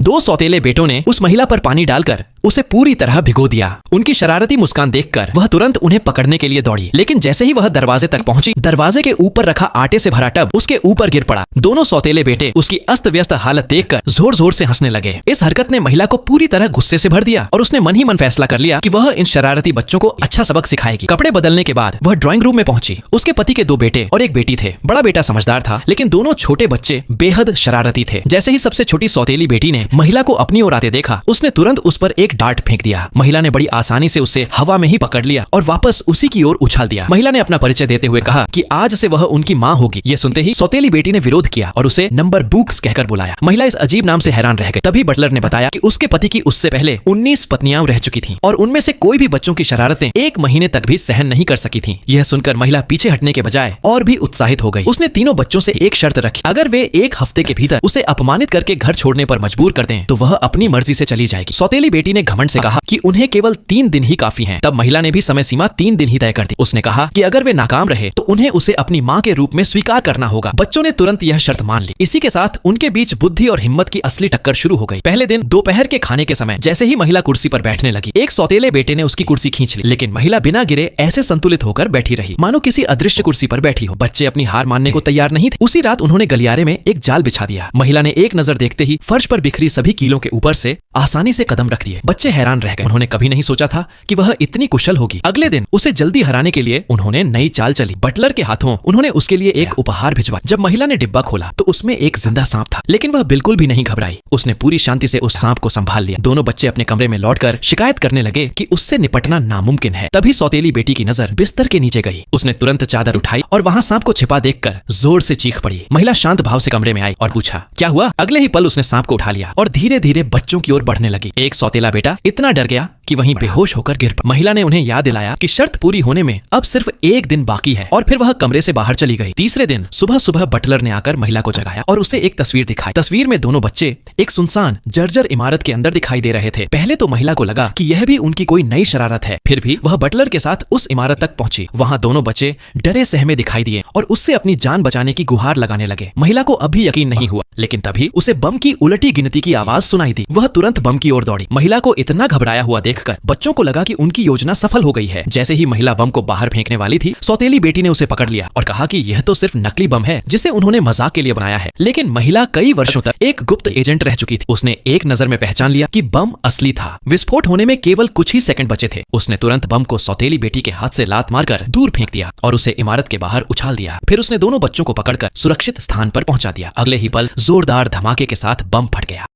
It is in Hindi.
दो सौतेले बेटों ने उस महिला पर पानी डालकर उसे पूरी तरह भिगो दिया। उनकी शरारती मुस्कान देखकर वह तुरंत उन्हें पकड़ने के लिए दौड़ी, लेकिन जैसे ही वह दरवाजे तक पहुंची, दरवाजे के ऊपर रखा आटे से भरा टब उसके ऊपर गिर पड़ा। दोनों सौतेले बेटे उसकी अस्त व्यस्त हालत देखकर जोर जोर से हंसने लगे। इस हरकत ने महिला को पूरी तरह गुस्से से भर दिया और उसने मन ही मन फैसला कर लिया कि वह इन शरारती बच्चों को अच्छा सबक सिखाएगी। कपड़े बदलने के बाद वह ड्राइंग रूम में पहुंची। उसके पति के दो बेटे और एक बेटी थे। बड़ा बेटा समझदार था, लेकिन दोनों छोटे बच्चे बेहद शरारती थे। जैसे ही सबसे छोटी सौतेली बेटी ने महिला को अपनी ओर आते देखा, उसने तुरंत उस पर एक डांट फेंक दिया। महिला ने बड़ी आसानी से उसे हवा में ही पकड़ लिया और वापस उसी की ओर उछाल दिया। महिला ने अपना परिचय देते हुए कहा कि आज से वह उनकी माँ होगी। ये सुनते ही सौतेली बेटी ने विरोध किया और उसे नंबर बुक्स कहकर बुलाया। महिला इस अजीब नाम से हैरान रह गई। तभी बटलर ने बताया कि उसके पति की उससे पहले 19 पत्नियां रह चुकी थीं और उनमें से कोई भी बच्चों की शरारतें 1 महीने तक भी सहन नहीं कर सकी थीं। यह सुनकर महिला पीछे हटने के बजाय और भी उत्साहित हो गई। उसने तीनों बच्चों से एक शर्त रखी, अगर वे 1 हफ्ते के भीतर उसे अपमानित करके घर छोड़ने पर मजबूर कर दें तो वह अपनी मर्जी से चली जाएगी। सौतेली बेटी ने घमंड से कहा कि उन्हें केवल 3 दिन ही काफी हैं। तब महिला ने भी समय सीमा 3 दिन ही तय कर दी। उसने कहा कि अगर वे नाकाम रहे तो उन्हें उसे अपनी माँ के रूप में स्वीकार करना होगा। बच्चों ने तुरंत यह शर्त मान ली। इसी के साथ उनके बीच बुद्धि और हिम्मत की असली टक्कर शुरू हो गई। पहले दिन दोपहर के खाने के समय जैसे ही महिला कुर्सी पर बैठने लगी, एक सौतेले बेटे ने उसकी कुर्सी खींच ली, लेकिन महिला बिना गिरे ऐसे संतुलित होकर बैठी रही मानो किसी अदृश्य कुर्सी पर बैठी हो। बच्चे अपनी हार मानने को तैयार नहीं थे। उसी रात उन्होंने गलियारे में एक जाल बिछा दिया। महिला ने एक नजर देखते ही फर्श पर बिखरी सभी कीलों के ऊपर से आसानी से कदम रख दिए। बच्चे हैरान रह गए। उन्होंने कभी नहीं सोचा था कि वह इतनी कुशल होगी। अगले दिन उसे जल्दी हराने के लिए उन्होंने नई चाल चली। बटलर के हाथों उन्होंने उसके लिए एक उपहार भिजवाया। जब महिला ने डिब्बा खोला तो उसमें एक जिंदा सांप था, लेकिन वह बिल्कुल भी नहीं घबराई। उसने पूरी शांति से उस सांप को संभाल लिया। दोनों बच्चे अपने कमरे में लौटकर शिकायत करने लगे कि उससे निपटना नामुमकिन है। तभी सौतेली बेटी की नजर बिस्तर के नीचे गई। उसने तुरंत चादर उठाई और वहां सांप को छिपा देखकर जोर से चीख पड़ी। महिला शांत भाव से कमरे में आई और पूछा, क्या हुआ? अगले ही पल उसने सांप को उठा लिया और धीरे धीरे बच्चों की ओर बढ़ने लगी। एक सौतेला बेटा इतना डर गया कि वहीं बेहोश होकर गिर पड़ा। महिला ने उन्हें याद दिलाया कि शर्त पूरी होने में अब सिर्फ 1 दिन बाकी है और फिर वह कमरे से बाहर चली गई। तीसरे दिन सुबह सुबह बटलर ने आकर महिला को जगाया और उसे एक तस्वीर दिखाई। तस्वीर में दोनों बच्चे एक सुनसान जर्जर इमारत के अंदर दिखाई दे रहे थे। पहले तो महिला को लगा कि यह भी उनकी कोई नई शरारत है। फिर भी वह बटलर के साथ उस इमारत तक पहुंची। वहां दोनों बच्चे डरे सहमे दिखाई दिए और उससे अपनी जान बचाने की गुहार लगाने लगे। महिला को अब भी यकीन नहीं हुआ, लेकिन तभी उसे बम की उलटी गिनती की आवाज सुनाई दी। वह तुरंत बम की ओर दौड़ी। महिला को इतना घबराया हुआ देखकर बच्चों को लगा कि उनकी योजना सफल हो गई है। जैसे ही महिला बम को बाहर फेंकने वाली थी, सौतेली बेटी ने उसे पकड़ लिया और कहा कि यह तो सिर्फ नकली बम है जिसे उन्होंने मजाक के लिए बनाया है। लेकिन महिला कई वर्षों तक एक गुप्त एजेंट रह चुकी थी। उसने एक नजर में पहचान लिया कि बम असली था। विस्फोट होने में केवल कुछ ही सेकंड बचे थे। उसने तुरंत बम को सौतेली बेटी के हाथ से लात मारकर दूर फेंक दिया और उसे इमारत के बाहर उछाल दिया। फिर उसने दोनों बच्चों को पकड़कर सुरक्षित स्थान पर पहुंचा दिया। अगले ही पल जोरदार धमाके के साथ बम फट गया।